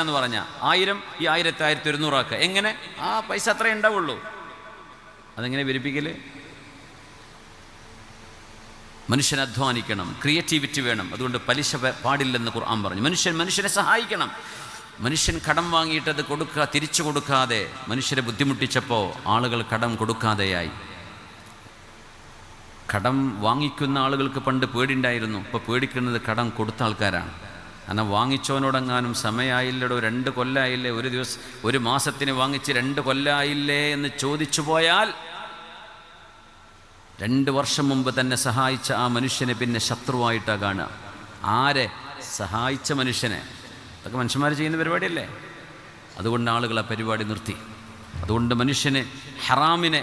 എന്ന് പറഞ്ഞ 1000 ഈ 1100 ആക്കുക. എങ്ങനെ? ആ പൈസ അത്രേ ഉണ്ടാവുള്ളൂ. അതെങ്ങനെ വിരിപ്പിക്കല്? മനുഷ്യൻ അധ്വാനിക്കണം, ക്രിയേറ്റിവിറ്റി വേണം. അതുകൊണ്ട് പലിശ പാടില്ലെന്ന് ഖുർആൻ പറഞ്ഞു. മനുഷ്യനെ സഹായിക്കണം. മനുഷ്യൻ കടം വാങ്ങിയിട്ടത് തിരിച്ചു കൊടുക്കാതെ മനുഷ്യരെ ബുദ്ധിമുട്ടിച്ചപ്പോൾ ആളുകൾ കടം കൊടുക്കാതെയായി. കടം വാങ്ങിക്കുന്ന ആളുകൾക്ക് പണ്ട് പേടിയുണ്ടായിരുന്നു. ഇപ്പോൾ പേടിക്കുന്നത് കടം കൊടുത്ത ആൾക്കാരാണ്. കാരണം വാങ്ങിച്ചവനോടെങ്ങാനും സമയമായില്ലടോ, 2 കൊല്ലമായില്ലേ, ഒരു മാസത്തിന് വാങ്ങിച്ച് 2 കൊല്ലമായില്ലേ എന്ന് ചോദിച്ചു പോയാൽ 2 വർഷം മുമ്പ് തന്നെ സഹായിച്ച ആ മനുഷ്യനെ പിന്നെ ശത്രുവായിട്ടാണ് കാണുക. ആരെ? സഹായിച്ച മനുഷ്യനെ. അതൊക്കെ മനുഷ്യന്മാർ ചെയ്യുന്ന പരിപാടിയല്ലേ. അതുകൊണ്ട് ആളുകൾ ആ പരിപാടി നിർത്തി. അതുകൊണ്ട് മനുഷ്യന് ഹറാമിനെ,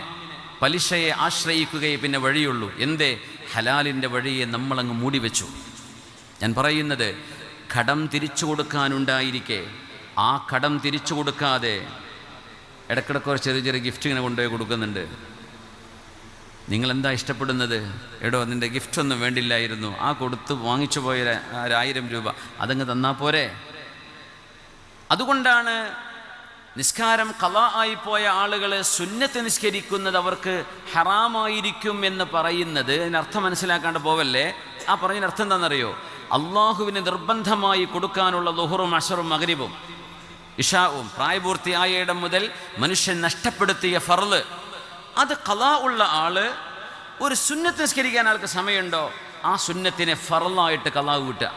പലിശയെ ആശ്രയിക്കുകയേ പിന്നെ വഴിയുള്ളൂ. എന്തേ? ഹലാലിൻ്റെ വഴിയെ നമ്മളങ്ങ് മൂടിവെച്ചു. ഞാൻ പറയുന്നത്, കടം തിരിച്ചു കൊടുക്കാനുണ്ടായിരിക്കെ ആ കടം തിരിച്ചു കൊടുക്കാതെ ഇടയ്ക്കിടയ്ക്ക് ചെറിയ ചെറിയ ഗിഫ്റ്റ് ഇങ്ങനെ കൊണ്ടുപോയി കൊടുക്കുന്നുണ്ട്. നിങ്ങളെന്താ ഇഷ്ടപ്പെടുന്നത്? എടോ, അതിൻ്റെ ഗിഫ്റ്റൊന്നും വേണ്ടില്ലായിരുന്നു, ആ കൊടുത്ത് വാങ്ങിച്ചു പോയ 1000 രൂപ അതങ്ങ് തന്നാൽ പോരെ. അതുകൊണ്ടാണ് നിസ്കാരം ഖളാ ആയിപ്പോയ ആളുകൾ സുന്നത്ത് നിസ്കരിക്കുന്നത് അവർക്ക് ഹറാമായിരിക്കും എന്ന് പറയുന്നത്. അതിനർത്ഥം മനസ്സിലാക്കാണ്ട് പോവല്ലേ. ആ പറഞ്ഞതിനർത്ഥം എന്താണെന്നറിയോ? അള്ളാഹുവിന് നിർബന്ധമായി കൊടുക്കാനുള്ള ളുഹറും അശറും മഗ്രിബും ഇഷാവും പ്രായപൂർത്തിയായ ഇടം മുതൽ മനുഷ്യൻ നഷ്ടപ്പെടുത്തിയ ഫർള്, അത് ഖളാ ഉള്ള ആള് ഒരു സുന്നത്ത് നിസ്കരിക്കാൻ ആൾക്ക് സമയമുണ്ടോ? ആ സുന്നത്തിനെ ഫർളായിട്ട് ഖളാ വീട്ടുക.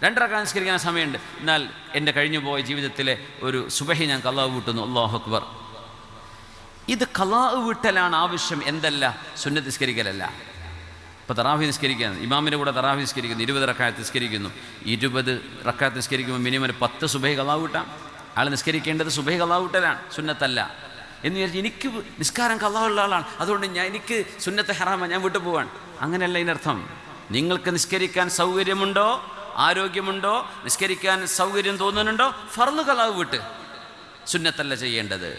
2 റക്അത്ത് നിസ്കരിക്കാൻ സമയമുണ്ട്, എന്നാൽ എൻ്റെ കഴിഞ്ഞു പോയ ജീവിതത്തിലെ ഒരു സുബഹി ഞാൻ ഖളാ വീട്ടുന്നു. അല്ലാഹു അക്ബർ. ഇത് ഖളാ വീട്ടലാണ് ആവശ്യം, എന്തല്ല സുന്നത്ത് നിസ്കരിക്കലല്ല. ഇപ്പോൾ തറാവി നിസ്കരിക്കാൻ ഇമാമിൻ്റെ കൂടെ തറാവി നിസ്കരിക്കുന്നു, 20 റക്അത്ത് നിസ്കരിക്കുന്നു. 20 റക്അത്ത് നിസ്കരിക്കുമ്പോൾ മിനിമം 10 സുബഹി ഖളാ വീട്ടാം. ആൾ നിസ്കരിക്കേണ്ടത് സുബഹി ഖളാ വീട്ടലാണ്, സുന്നത്തല്ല. എന്ന് വിചാരിച്ച് എനിക്ക് നിസ്കാരം ഖളാ ഉള്ള ആളാണ്, അതുകൊണ്ട് എനിക്ക് സുന്നത്ത് ഹറാമാണ്, ഞാൻ വിട്ടു പോവാൻ. അങ്ങനെയല്ല ഇതിനർത്ഥം. നിങ്ങൾക്ക് നിസ്കരിക്കാൻ സൗകര്യമുണ്ടോ, ആരോഗ്യമുണ്ടോ, നിസ്കരിക്കാൻ സൗകര്യം തോന്നുന്നുണ്ടോ, ഫർള് ഖളാ വിട്ട്, സുന്നത്തല്ല ചെയ്യേണ്ടത്.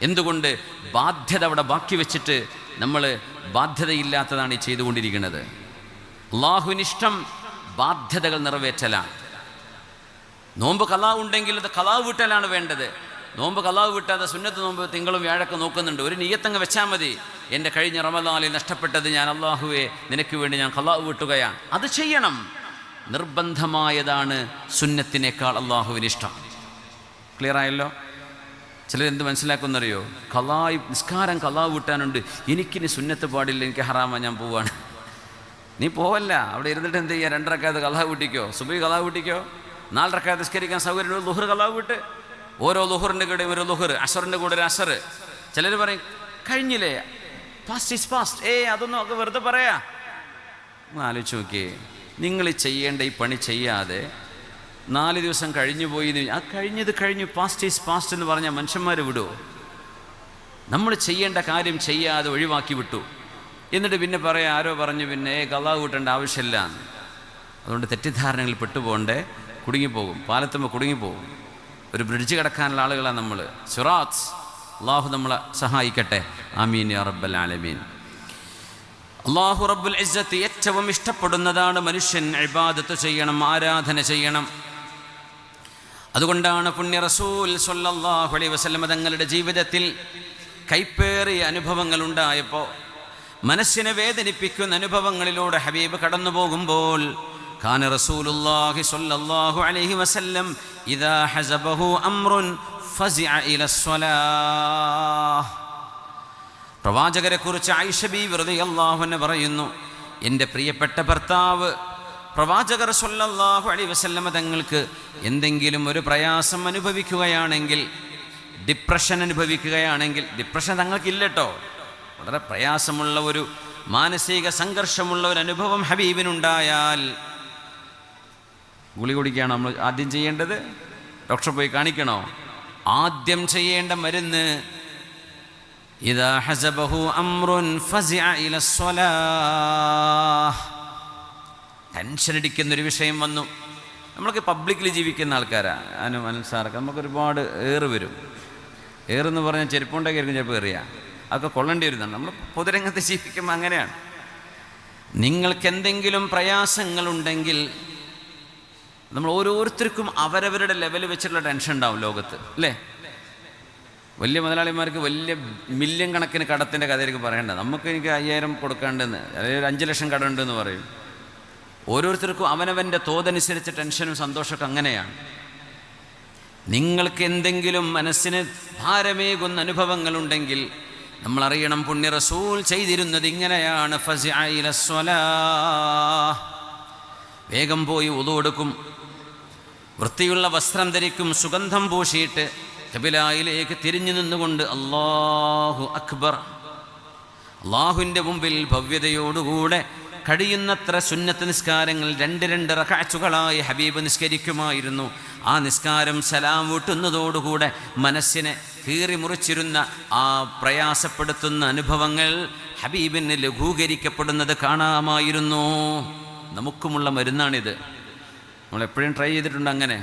എന്തുകൊണ്ട്? ബാധ്യത അവിടെ ബാക്കി വെച്ചിട്ട് നമ്മൾ ബാധ്യതയില്ലാത്തതാണ് ഈ ചെയ്തുകൊണ്ടിരിക്കുന്നത്. അള്ളാഹുവിനിഷ്ടം ബാധ്യതകൾ നിറവേറ്റലാണ്. നോമ്പ് ഖളാ ഉണ്ടെങ്കിൽ അത് ഖളാ വീട്ടലാണ് വേണ്ടത്. നോമ്പ് ഖളാ വീട്ടാതെ സുന്നത്ത് നോമ്പ് തിങ്കളും വ്യാഴൊക്കെ നോക്കുന്നുണ്ട്. ഒരു നിയ്യത്തങ്ങ് വെച്ചാൽ മതി, എൻ്റെ കഴിഞ്ഞ റമദാനിൽ നഷ്ടപ്പെട്ടത് ഞാൻ അള്ളാഹുവെ നിനക്ക് വേണ്ടി ഞാൻ ഖളാ വീട്ടുകയാണ്. അത് ചെയ്യണം. നിർബന്ധമായതാണ് സുന്നത്തിനേക്കാൾ അള്ളാഹുവിനിഷ്ടം. ക്ലിയർ ആയല്ലോ? ചിലരെന്ത് മനസ്സിലാക്കുന്നറിയോ? നിസ്കാരം ഖളാ വീട്ടാനുണ്ട്, എനിക്കിനി സുന്നത്ത് പാടില്ല, എനിക്ക് ഹറാമ, ഞാൻ പോവാണ്. നീ പോവല്ല, അവിടെ ഇരുന്നിട്ട് എന്ത് ചെയ്യുക? 2 റക്അത്ത് ഖളാ വീട്ടിക്കോ, സുബഹി ഖളാ വീട്ടിക്കോ. 4 റക്അത്ത് നിസ്കരിക്കാൻ സൗകര്യം ളുഹർ ഖളാ വീട്ട്. ഓരോ ളുഹറിൻ്റെ കൂടെയും ഒരു ളുഹർ, അസറിൻ്റെ കൂടെ ഒരു അസർ. ചിലർ പറയും കഴിഞ്ഞില്ലേ, പാസ്റ്റ് ഈസ് പാസ്റ്റ്. അതൊന്നും ഒക്കെ വെറുതെ പറയാ. ആലോചിച്ച് നോക്കിയേ, നിങ്ങൾ ചെയ്യേണ്ട ഈ പണി ചെയ്യാതെ 4 ദിവസം കഴിഞ്ഞു പോയി, ആ കഴിഞ്ഞത് കഴിഞ്ഞു, പാസ്റ്റ് ഈസ് പാസ്റ്റ് എന്ന് പറഞ്ഞാൽ മനുഷ്യന്മാർ വിടുമോ? നമ്മൾ ചെയ്യേണ്ട കാര്യം ചെയ്യാതെ ഒഴിവാക്കി വിട്ടു. എന്നിട്ട് പിന്നെ പറയാം, ആരോ പറഞ്ഞു പിന്നെ ഖളാ വീട്ടേണ്ട ആവശ്യമില്ല. അതുകൊണ്ട് തെറ്റിദ്ധാരണകളിൽ പെട്ടുപോകണ്ടേ, കുടുങ്ങിപ്പോകും, പാലത്തുമ്പോൾ കുടുങ്ങിപ്പോകും. ഒരു ബ്രിഡ്ജ് കിടക്കാനുള്ള ആളുകളാണ് നമ്മൾ. സിറാത്ത്. അള്ളാഹു നമ്മളെ സഹായിക്കട്ടെ. ആമീൻ യാ റബ്ബൽ ആലമീൻ. അള്ളാഹു റബ്ബുൽ ഇസ്സത്ത് ഏറ്റവും ഇഷ്ടപ്പെടുന്നതാണ് മനുഷ്യൻ ഇബാദത്ത് ചെയ്യണം, ആരാധന ചെയ്യണം. അതുകൊണ്ടാണ് പുണ്യ റസൂൽ സ്വല്ലല്ലാഹു അലൈഹി വസല്ലം തങ്ങളുടെ ജീവിതത്തിൽ കൈപ്പേറിയ അനുഭവങ്ങൾ ഉണ്ടായപ്പോൾ, മനസ്സിനെ വേദനിപ്പിക്കുന്ന അനുഭവങ്ങളിലൂടെ ഹബീബ് കടന്നു പോകുമ്പോൾ, കാന റസൂലുള്ളാഹി സ്വല്ലല്ലാഹു അലൈഹി വസല്ലം ഇദാ ഹസബഹു അംറുൻ ഫസിഅ ഇലസ്സലാഹ്. പ്രവാചകരെ കുറിച്ച് ആയിഷ ബീവി റളിയല്ലാഹു അൻഹ പറയുന്നു, എൻ്റെ പ്രിയപ്പെട്ട ഭർത്താവ് പ്രവാചകർ സ്വല്ലല്ലാഹു അലൈഹി വസല്ലം തങ്ങൾക്ക് എന്തെങ്കിലും ഒരു പ്രയാസം അനുഭവിക്കുകയാണെങ്കിൽ, ഡിപ്രഷൻ അനുഭവിക്കുകയാണെങ്കിൽ, ഡിപ്രഷൻ തങ്ങൾക്കില്ല കേട്ടോ, വളരെ പ്രയാസമുള്ള ഒരു മാനസിക സംഘർഷമുള്ള ഒരു അനുഭവം ഹബീബിനുണ്ടായാൽ, ഗുളി കുടിക്കുകയാണോ നമ്മൾ ആദ്യം ചെയ്യേണ്ടത്? ഡോക്ടറെ പോയി കാണിക്കണോ? ആദ്യം ചെയ്യേണ്ട മരുന്ന് ഇദാ ഹസബഹു അംറുൻ ഫസിഅ ഇലസ്സലാഹ്. ടെൻഷൻ അടിക്കുന്നൊരു വിഷയം വന്നു. നമ്മളൊക്കെ പബ്ലിക്കിൽ ജീവിക്കുന്ന ആൾക്കാരാണ്, അനുസാറൊക്കെ നമുക്കൊരുപാട് വരും. ഏറെന്ന് പറഞ്ഞാൽ ചെരുപ്പുണ്ടാക്കിയായിരിക്കും ചിലപ്പോൾ എറിയുക, അതൊക്കെ കൊള്ളേണ്ടി വരുന്നതാണ്. നമ്മൾ പൊതുരംഗത്ത് ജീവിക്കുമ്പോൾ അങ്ങനെയാണ്. നിങ്ങൾക്കെന്തെങ്കിലും പ്രയാസങ്ങളുണ്ടെങ്കിൽ നമ്മൾ ഓരോരുത്തർക്കും അവരവരുടെ ലെവൽ വെച്ചിട്ടുള്ള ടെൻഷൻ ഉണ്ടാവും ലോകത്ത്, അല്ലേ? വലിയ മുതലാളിമാർക്ക് വലിയ മില്യൺ കണക്കിന് കടത്തിൻ്റെ കഥയിലേക്ക് പറയണ്ട. എനിക്ക് 5000 കൊടുക്കാണ്ടെന്ന്, അല്ലെങ്കിൽ ഒരു 5 ലക്ഷം കടമുണ്ടെന്ന് പറയും. ഓരോരുത്തർക്കും അവനവൻ്റെ തോതനുസരിച്ച് ടെൻഷനും സന്തോഷമൊക്കെ അങ്ങനെയാണ്. നിങ്ങൾക്ക് എന്തെങ്കിലും മനസ്സിന് ഭാരമേകുന്ന അനുഭവങ്ങളുണ്ടെങ്കിൽ നമ്മളറിയണം, പുണ്യ റസൂൽ ചെയ്തിരുന്നത് ഇങ്ങനെയാണ്. ഫസിഅ ഇലസ്സലാഹ്, വേഗം പോയി വുളു എടുക്കും, വൃത്തിയുള്ള വസ്ത്രം ധരിക്കും, സുഗന്ധം പൂശിയിട്ട് ഖിബിലയിലേക്ക് തിരിഞ്ഞു നിന്നുകൊണ്ട് അല്ലാഹു അക്ബർ, അള്ളാഹുവിൻ്റെ മുമ്പിൽ ഭവ്യതയോടുകൂടെ കഴിയുന്നത്ര സുന്നത്ത് നിസ്കാരങ്ങൾ 2 റക്അത്തുകളായി ഹബീബ് നിസ്കരിക്കുമായിരുന്നു. ആ നിസ്കാരം സലാം വീട്ടുന്നതോടുകൂടെ മനസ്സിനെ കീറി മുറിച്ചിരുന്ന ആ പ്രയാസപ്പെടുത്തുന്ന അനുഭവങ്ങൾ ഹബീബിന് ലഘൂകരിക്കപ്പെടുന്നത് കാണാമായിരുന്നു. നമുക്കുമുള്ള മരുന്നാണിത്. നമ്മളെപ്പോഴും ട്രൈ ചെയ്തിട്ടുണ്ട് അങ്ങനെ.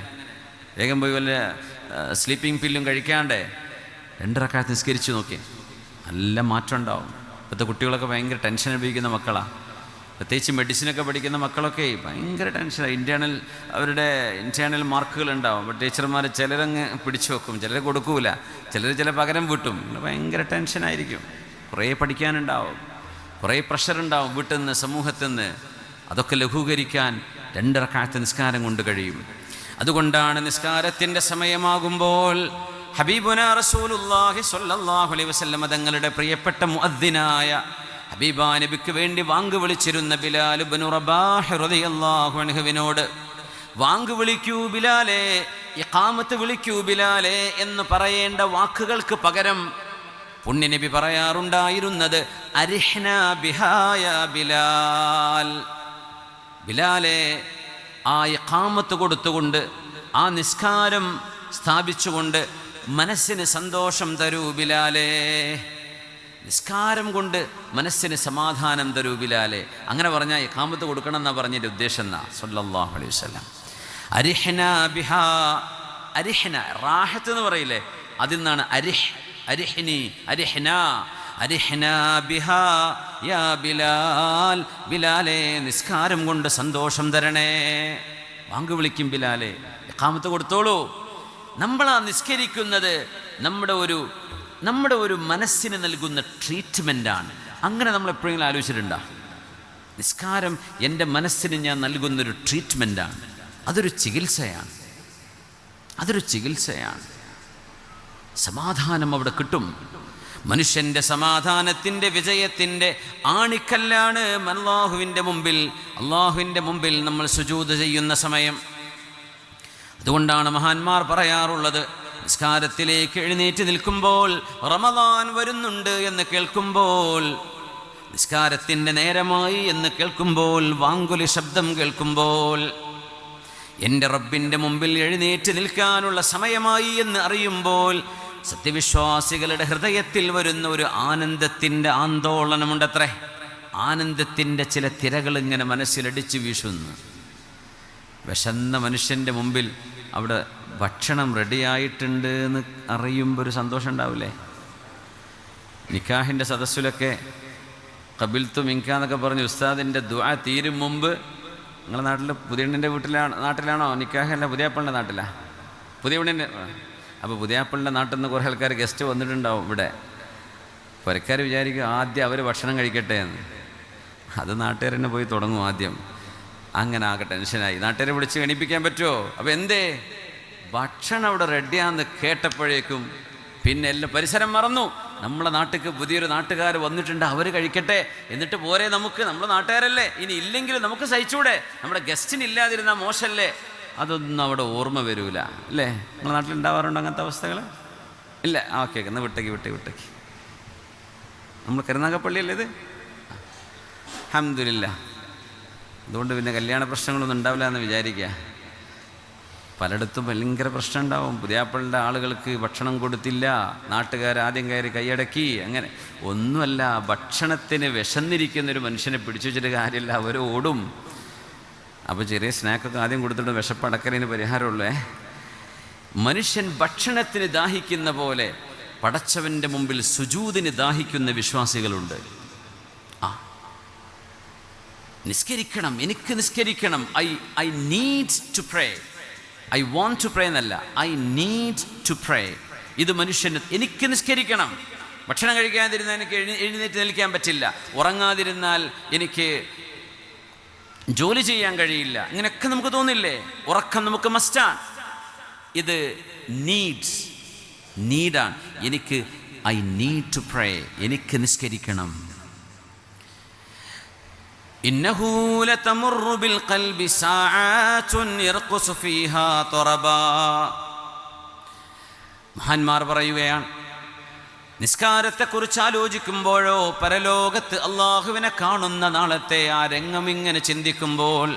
വേഗം പോയി വല്ല സ്ലീപ്പിംഗ് പില്ലും കഴിക്കാണ്ടേ 2 റക്അത്ത് നിസ്കരിച്ച് നോക്കി, നല്ല മാറ്റം ഉണ്ടാവും. ഇപ്പോഴത്തെ കുട്ടികളൊക്കെ ഭയങ്കര ടെൻഷൻ അനുഭവിക്കുന്ന മക്കളാണ്. പ്രത്യേകിച്ച് മെഡിസിനൊക്കെ പഠിക്കുന്ന മക്കളൊക്കെ ഭയങ്കര ടെൻഷനാണ്. അവരുടെ ഇൻറ്റേർണൽ മാർക്കുകൾ ഉണ്ടാവും. അപ്പോൾ ടീച്ചർമാർ ചിലരങ്ങ് പിടിച്ചു വെക്കും, ചിലർ കൊടുക്കൂല, ചില പകരം വീട്ടും. ഭയങ്കര ടെൻഷനായിരിക്കും. കുറേ പഠിക്കാനുണ്ടാവും, കുറേ പ്രഷറുണ്ടാവും വീട്ടിൽ നിന്ന്, സമൂഹത്തിൽ നിന്ന്. അതൊക്കെ ലഘൂകരിക്കാൻ 2 റക്അത്ത് നിസ്കാരം കൊണ്ട് കഴിയും. അതുകൊണ്ടാണ് നിസ്കാരത്തിൻ്റെ സമയമാകുമ്പോൾ ഹബീബുനാ റസൂലുള്ളാഹി സ്വല്ലല്ലാഹു അലൈഹി വസല്ലം തങ്ങളുടെ പ്രിയപ്പെട്ട മുഅദ്ദിനായ ഹബീബാ നബിക്ക് വേണ്ടി വാങ്ക് വിളിച്ചിരുന്ന ബിലാൽ ഇബ്നു റബാഹ് റളിയല്ലാഹു അൻഹുവിനോട്, വാങ്ക് വിളിക്കൂ ബിലാലേ, ഇഖാമത്ത് വിളിക്കൂ ബിലാലേ എന്ന് പറയേണ്ട വാക്കുകൾക്ക് പകരം പുണ്യനബി പറയാറുണ്ടായിരുന്നത് അരിഹ്നാ ബിഹാ യാ ബിലാൽ, ബിലാലേ ആ ഇഖാമത്ത് കൊടുത്തുകൊണ്ട്, ആ നിസ്കാരം സ്ഥാപിച്ചുകൊണ്ട് മനസ്സിന് സന്തോഷം തരൂ ബിലാലേ, നിസ്കാരം കൊണ്ട് മനസ്സിന് സമാധാനം തരൂ ബിലാലേ. അങ്ങനെ പറഞ്ഞാൽ ഇഖാമത്ത് കൊടുക്കണം എന്നാണ് പറഞ്ഞതിൻ്റെ ഉദ്ദേശം എന്നാ സല്ലല്ലാഹു അലൈഹി വസല്ലം. അരിഹ്നാ ബിഹാ, അരിഹ്ന റാഹത്ത് എന്ന് പറയില്ലേ, അതിൽ നിന്നാണ് അരിഹ്നി, അരിഹ്നാ ബിഹാ യാ ബിലാൽ, ബിലാലേ നിസ്കാരം കൊണ്ട് സന്തോഷം തരണേ. വാങ്ക് വിളിക്കും ബിലാലേ, ഇഖാമത്ത് കൊടുത്തോളൂ. നമ്മളാ നിസ്കരിക്കുന്നത് നമ്മുടെ ഒരു മനസ്സിന് നൽകുന്ന ട്രീറ്റ്മെൻറ്റാണ്. അങ്ങനെ നമ്മൾ എപ്പോഴെങ്കിലും ആലോചിച്ചിട്ടുണ്ടോ? നിസ്കാരം എൻ്റെ മനസ്സിന് ഞാൻ നൽകുന്നൊരു ട്രീറ്റ്മെൻറ്റാണ്. അതൊരു ചികിത്സയാണ്. സമാധാനം അവിടെ കിട്ടും. മനുഷ്യൻ്റെ സമാധാനത്തിൻ്റെ വിജയത്തിൻ്റെ ആണിക്കല്ലാണ് അള്ളാഹുവിൻ്റെ മുമ്പിൽ നമ്മൾ സുജൂദ് ചെയ്യുന്ന സമയം. അതുകൊണ്ടാണ് മഹാന്മാർ പറയാറുള്ളത്, നിസ്കാരത്തിലേക്ക് എഴുന്നേറ്റ് നിൽക്കുമ്പോൾ, റമദാൻ വരുന്നുണ്ട് എന്ന് കേൾക്കുമ്പോൾ, നിസ്കാരത്തിൻ്റെ നേരമായി എന്ന് കേൾക്കുമ്പോൾ, വാങ്കുലി ശബ്ദം കേൾക്കുമ്പോൾ, എൻ്റെ റബ്ബിൻ്റെ മുമ്പിൽ എഴുന്നേറ്റ് നിൽക്കാനുള്ള സമയമായി എന്ന് അറിയുമ്പോൾ സത്യവിശ്വാസികളുടെ ഹൃദയത്തിൽ വരുന്ന ഒരു ആനന്ദത്തിൻ്റെ ആന്തോളനമുണ്ടത്രേ. ആനന്ദത്തിൻ്റെ ചില തിരകൾ ഇങ്ങനെ മനസ്സിലടിച്ച് വീശുന്നു. വിശന്ന മനുഷ്യൻ്റെ മുമ്പിൽ അവിടെ ഭക്ഷണം റെഡിയായിട്ടുണ്ട് എന്ന് അറിയുമ്പോൾ ഒരു സന്തോഷം ഉണ്ടാവില്ലേ? നിക്കാഹിൻ്റെ സദസ്സിലൊക്കെ ഖബിൽത്തു മിൻകാന്നൊക്കെ പറഞ്ഞ് ഉസ്താദിൻ്റെ ദുആ തീരും മുമ്പ്, നിങ്ങളുടെ നാട്ടിൽ പുതിയണ്ണിൻ്റെ നാട്ടിലാണോ നിക്കാഹല്ല പുതിയാപ്പളിൻ്റെ നാട്ടിലാണ്? പുതിയണ്ണിൻ്റെ. അപ്പോൾ പുതിയാപ്പളിൻ്റെ നാട്ടിൽ നിന്ന് കുറേ ആൾക്കാർ ഗസ്റ്റ് വന്നിട്ടുണ്ടാവും ഇവിടെ. പുരക്കാർ വിചാരിക്കും ആദ്യം അവർ ഭക്ഷണം കഴിക്കട്ടെ എന്ന്. അത് നാട്ടുകാർ തന്നെ പോയി തുടങ്ങും ആദ്യം. അങ്ങനെ ആകെ ടെൻഷനായി. നാട്ടുകാരെ വിളിച്ച് എണീപ്പിക്കാൻ പറ്റുമോ? അപ്പോൾ എന്തേ, ഭക്ഷണം അവിടെ റെഡിയാന്ന് കേട്ടപ്പോഴേക്കും പിന്നെ എല്ലാം പരിസരം മറന്നു. നമ്മളെ നാട്ടിലേക്ക് പുതിയൊരു നാട്ടുകാർ വന്നിട്ടുണ്ട്, അവർ കഴിക്കട്ടെ, എന്നിട്ട് പോരെ നമുക്ക്, നമ്മുടെ നാട്ടുകാരല്ലേ, ഇനി ഇല്ലെങ്കിലും നമുക്ക് സഹിച്ചൂടെ, നമ്മുടെ ഗസ്റ്റിന് ഇല്ലാതിരുന്ന മോശമല്ലേ, അതൊന്നും അവിടെ ഓർമ്മ വരൂല അല്ലേ? നിങ്ങളുടെ നാട്ടിൽ ഉണ്ടാവാറുണ്ടോ അങ്ങനത്തെ അവസ്ഥകൾ? ഇല്ല. ഓക്കെ, എന്നാൽ വിട്ടേക്ക്. നമ്മൾ കരുനാഗപ്പള്ളിയല്ലേ ഇത്? അൽഹംദുലില്ലാ. അതുകൊണ്ട് പിന്നെ കല്യാണ പ്രശ്നങ്ങളൊന്നും ഉണ്ടാവില്ല എന്ന് വിചാരിക്കുക. പലയിടത്തും ഭയങ്കര പ്രശ്നം ഉണ്ടാവും. പുതിയാപ്പളിൻ്റെ ആളുകൾക്ക് ഭക്ഷണം കൊടുത്തില്ല, നാട്ടുകാർ ആദ്യം കയറി കൈയടക്കി. അങ്ങനെ ഒന്നുമല്ല, ഭക്ഷണത്തിന് വിശന്നിരിക്കുന്നൊരു മനുഷ്യനെ പിടിച്ചു വെച്ചിട്ട് കാര്യമില്ല, അവർ ഓടും. അപ്പോൾ ചെറിയ സ്നാക്കൊക്കെ ആദ്യം കൊടുത്തിട്ട് വിശപ്പടക്കലിന് പരിഹാരമുള്ളേ. മനുഷ്യൻ ഭക്ഷണത്തിന് ദാഹിക്കുന്ന പോലെ പടച്ചവൻ്റെ മുമ്പിൽ സുജൂദിന് ദാഹിക്കുന്ന വിശ്വാസികളുണ്ട്. നിസ്കരിക്കണം, എനിക്ക് നിസ്കരിക്കണം. I need to pray. I want to pray എന്നല്ല, ഐ നീഡ് ടു പ്രേ. ഇത് മനുഷ്യന് എനിക്ക് നിസ്കരിക്കണം. ഭക്ഷണം കഴിക്കാതിരുന്നാൽ എനിക്ക് എഴുന്നേറ്റ് നിൽക്കാൻ പറ്റില്ല, ഉറങ്ങാതിരുന്നാൽ എനിക്ക് ജോലി ചെയ്യാൻ കഴിയില്ല. ഇങ്ങനെയൊക്കെ നമുക്ക് തോന്നില്ലേ? ഉറക്കം നമുക്ക് മസ്റ്റാണ്. ഇത് നീഡാണ്. എനിക്ക് ഐ നീഡ് ടു പ്രേ, എനിക്ക് നിസ്കരിക്കണം. ഇന്നഹു ലതമുറു ബിൽ ഖൽബി സആഅത്തുൻ യർഖുസു ഫീഹാ തറബാ. മഹാന്മാർ പറയുകയാണ്, നിസ്കാരത്തെക്കുറിച്ച് ആലോചിക്കുമ്പോഴോ പരലോകത്ത് അള്ളാഹുവിനെ കാണുന്ന നാളത്തെ ആ രംഗം ഇങ്ങനെ ചിന്തിക്കുമ്പോൾ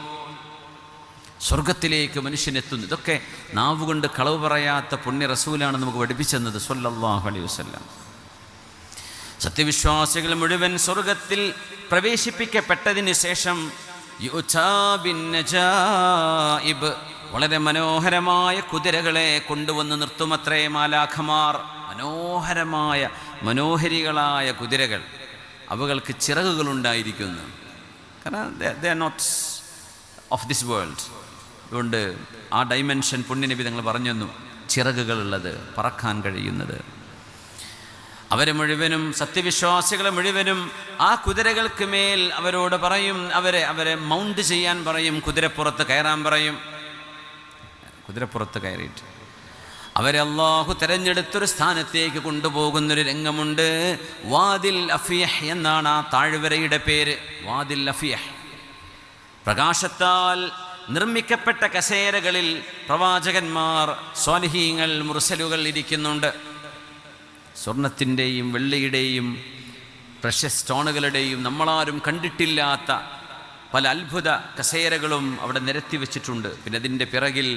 സ്വർഗത്തിലേക്ക് മനുഷ്യനെത്തുന്നു. ഇതൊക്കെ നാവുകൊണ്ട് കളവ് പറയാത്ത പുണ്യ റസൂലാണ് നമുക്ക് പഠിപ്പിച്ചെന്നത് സ്വല്ലല്ലാഹു അലൈഹി വസല്ലം. സത്യവിശ്വാസികൾ മുഴുവൻ സ്വർഗത്തിൽ പ്രവേശിപ്പിക്കപ്പെട്ടതിന് ശേഷം വളരെ മനോഹരമായ കുതിരകളെ കൊണ്ടുവന്ന് നിർത്തുമത്രേ മാലാഖമാർ. മനോഹരികളായ കുതിരകൾ. അവകൾക്ക് ചിറകുകളുണ്ടായിരിക്കുന്നു. കാരണം they are not of this world. അതുകൊണ്ട് ആ ഡൈമെൻഷൻ പുണ്യനബി തങ്ങൾ പറഞ്ഞു തന്നു, ചിറകുകളുള്ളത്, പറക്കാൻ കഴിയുന്നത്. അവരെ മുഴുവനും, സത്യവിശ്വാസികളെ മുഴുവനും ആ കുതിരകൾക്ക് മേൽ അവരോട് പറയും, അവരെ മൗണ്ട് ചെയ്യാൻ പറയും, കുതിരപ്പുറത്ത് കയറാൻ പറയും. കുതിരപ്പുറത്ത് കയറിയിട്ട് അവരെ അള്ളാഹു തെരഞ്ഞെടുത്തൊരു സ്ഥാനത്തേക്ക് കൊണ്ടുപോകുന്നൊരു രംഗമുണ്ട്. വാദിൽ അഫിയഹ് എന്നാണ് ആ താഴ്വരയുടെ പേര്. വാദിൽ അഫിയഹ്. പ്രകാശത്താൽ നിർമ്മിക്കപ്പെട്ട കസേരകളിൽ പ്രവാചകന്മാർ, സ്വാലിഹീങ്ങൾ, മുർസലുകൾ ഇരിക്കുന്നുണ്ട്. സ്വർണത്തിൻ്റെയും വെള്ളിയുടെയും പ്രഷ്യസ് സ്റ്റോണുകളുടെയും നമ്മളാരും കണ്ടിട്ടില്ലാത്ത പല അത്ഭുത കസേരകളും അവിടെ നിരത്തി വെച്ചിട്ടുണ്ട്. പിന്നെ അതിൻ്റെ പിറകിൽ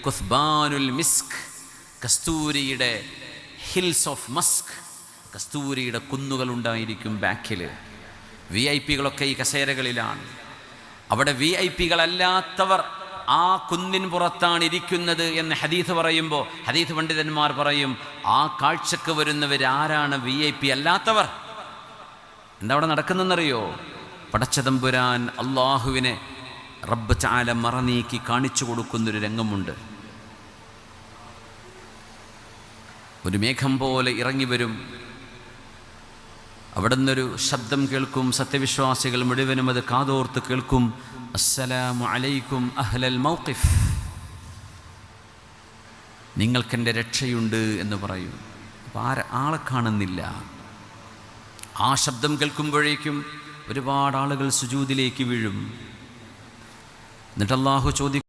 കുസ്ബാനുൽ മിസ്ക്, കസ്തൂരിയുടെ ഹിൽസ് ഓഫ് മസ്ക്, കസ്തൂരിയുടെ കുന്നുകളുണ്ടായിരിക്കും ബാക്കിൽ. VIP കളൊക്കെ ഈ കസേരകളിലാണ്. അവിടെ VIP കളല്ലാത്തവർ ആ കുന്നിൻ പുറത്താണ് ഇരിക്കുന്നത് എന്ന് ഹദീസ് പറയുമ്പോൾ ഹദീസ് പണ്ഡിതന്മാർ പറയും, ആ കാഴ്ചക്ക് വരുന്നവരാരാണ് VIP അല്ലാത്തവർ? എന്താ അവിടെ നടക്കുന്നതെന്നറിയോ? പടച്ചതമ്പുരാൻ അള്ളാഹുവിനെ റബ്ബ് തആല മറനീക്കി കാണിച്ചു കൊടുക്കുന്നൊരു രംഗമുണ്ട്. ഒരു മേഘം പോലെ ഇറങ്ങി വരും. അവിടെ നിന്നൊരു ശബ്ദം കേൾക്കും. സത്യവിശ്വാസികൾ മുഴുവനും അത് കാതോർത്ത് കേൾക്കും. അസ്സലാമു അലൈക്കും അഹ്ലൽ മൗഖിഫ്, നിങ്ങൾക്കെൻ്റെ രക്ഷയുണ്ട് എന്ന് പറയും. അപ്പോൾ ആളെ കാണുന്നില്ല. ആ ശബ്ദം കേൾക്കുമ്പോഴേക്കും ഒരുപാട് ആളുകൾ സുജൂദിലേക്ക് വീഴും. എന്നിട്ട് അല്ലാഹു ചോദിക്കും,